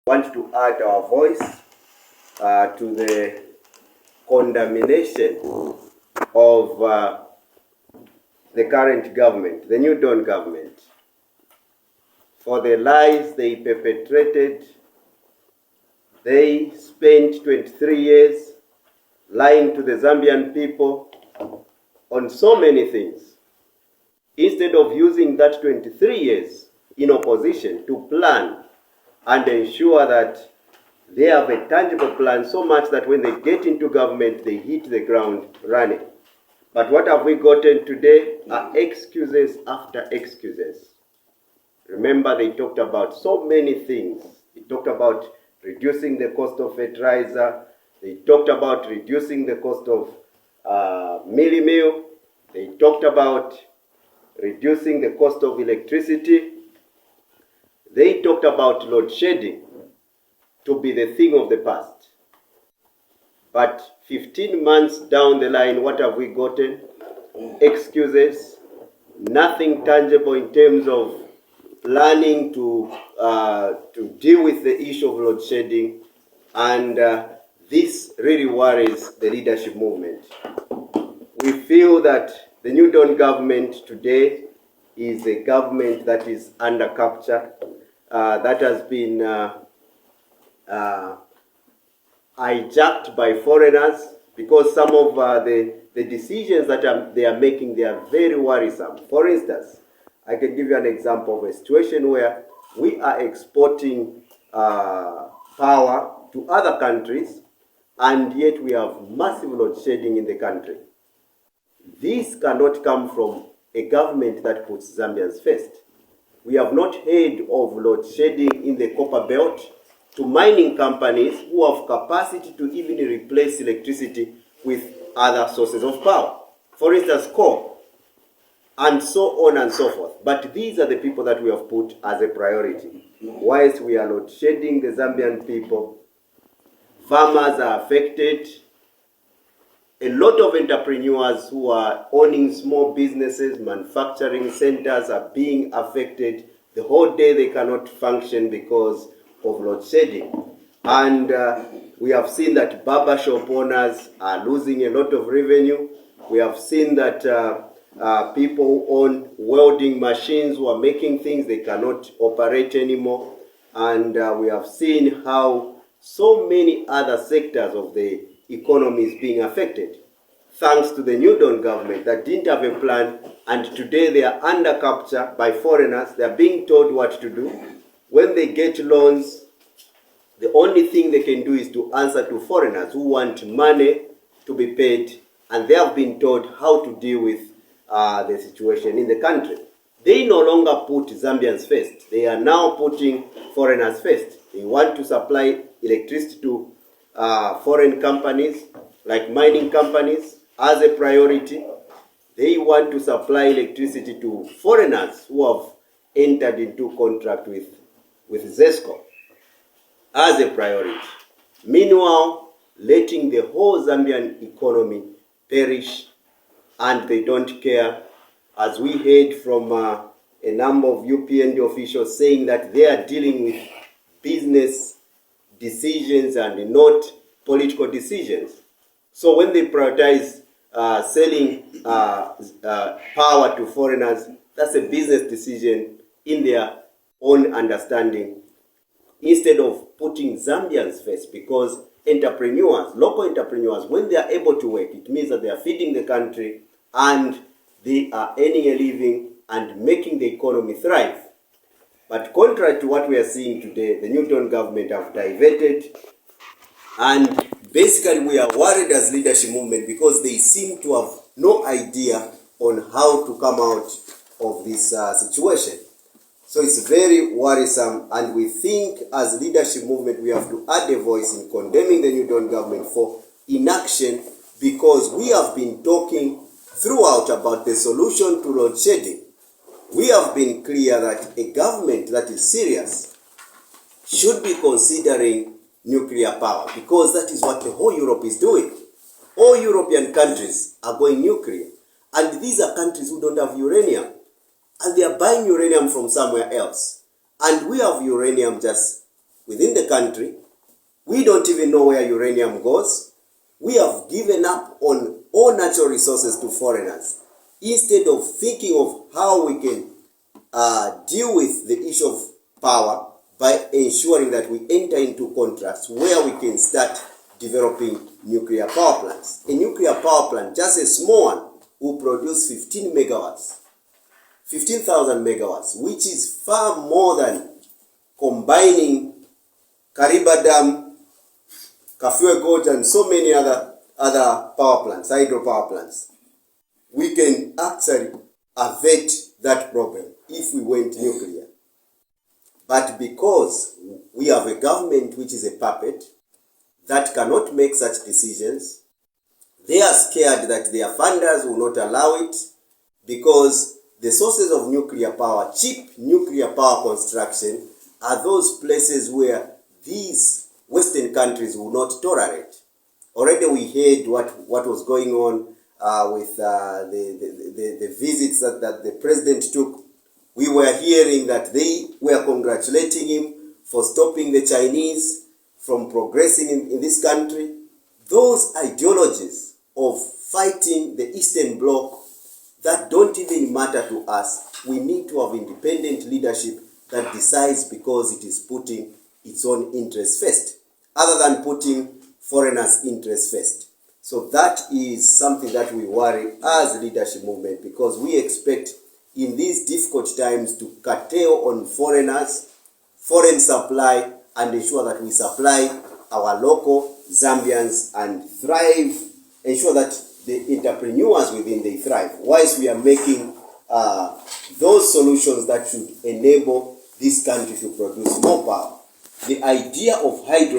Want to add our voice to the condemnation of the current government, the New Dawn government, for the lies they perpetrated. They spent 23 years lying to the Zambian people on so many things. Instead of using that 23 years in opposition to plan and ensure that they have a tangible plan, so much that when they get into government, they hit the ground running. But what have we gotten today are excuses after excuses. Remember, they talked about so many things. They talked about reducing the cost of fertilizer. They talked about reducing the cost of mealie meal. They talked about reducing the cost of electricity. They talked about load shedding to be the thing of the past. But 15 months down the line, what have we gotten? Excuses, nothing tangible in terms of planning to deal with the issue of load shedding, and this really worries the leadership movement. We feel that the New Dawn government today is a government that is under capture, that has been hijacked by foreigners, because some of the decisions that they are making, they are very worrisome. For instance, I can give you an example of a situation where we are exporting power to other countries, and yet we have massive load shedding in the country. This cannot come from a government that puts Zambians first. We have not heard of load shedding in the copper belt to mining companies who have capacity to even replace electricity with other sources of power. For instance, coal, and so on and so forth. But these are the people that we have put as a priority. Whilst we are load shedding the Zambian people, farmers are affected. A lot of entrepreneurs who are owning small businesses, manufacturing centers are being affected. The whole day they cannot function because of load shedding. And we have seen that barber shop owners are losing a lot of revenue. We have seen that people who own welding machines who are making things, they cannot operate anymore. And we have seen how so many other sectors of the economy is being affected, thanks to the New Dawn government that didn't have a plan, and today they are under capture by foreigners. They are being told what to do. When they get loans, the only thing they can do is to answer to foreigners who want money to be paid, and they have been told how to deal with the situation in the country. They no longer put Zambians first. They are now putting foreigners first. They want to supply electricity to foreign companies, like mining companies, as a priority. They want to supply electricity to foreigners who have entered into contract with ZESCO as a priority. Meanwhile, letting the whole Zambian economy perish, and they don't care, as we heard from a number of UPND officials saying that they are dealing with business decisions and not political decisions. So when they prioritize selling power to foreigners, that's a business decision in their own understanding, instead of putting Zambians first, because entrepreneurs, local entrepreneurs, when they are able to work, it means that they are feeding the country and they are earning a living and making the economy thrive. But contrary to what we are seeing today, the New Dawn government have diverted, and basically we are worried as leadership movement because they seem to have no idea on how to come out of this situation. So it's very worrisome, and we think as leadership movement we have to add a voice in condemning the New Dawn government for inaction, because we have been talking throughout about the solution to load shedding. We have been clear that a government that is serious should be considering nuclear power, because that is what the whole Europe is doing. All European countries are going nuclear, and these are countries who don't have uranium, and they are buying uranium from somewhere else. And we have uranium just within the country. We don't even know where uranium goes. We have given up on all natural resources to foreigners instead of thinking of how we can deal with the issue of power by ensuring that we enter into contracts where we can start developing nuclear power plants. A nuclear power plant, just a small one, will produce 15 megawatts, 15,000 megawatts, which is far more than combining Kariba Dam, Kafue Gorge, and so many other power plants, hydro power plants. We can actually avert that problem if we went nuclear. But because we have a government which is a puppet that cannot make such decisions, they are scared that their funders will not allow it, because the sources of nuclear power, cheap nuclear power construction, are those places where these Western countries will not tolerate. Already we heard what was going on with the visits that the president took. We were hearing that they were congratulating him for stopping the Chinese from progressing in this country. Those ideologies of fighting the Eastern Bloc that don't even matter to us. We need to have independent leadership that decides because it is putting its own interests first, other than putting foreigners' interests first. So that is something that we worry as a leadership movement, because we expect in these difficult times to curtail on foreigners, foreign supply, and ensure that we supply our local Zambians and thrive, ensure that the entrepreneurs within they thrive, whilst we are making those solutions that should enable this country to produce more power. The idea of hydro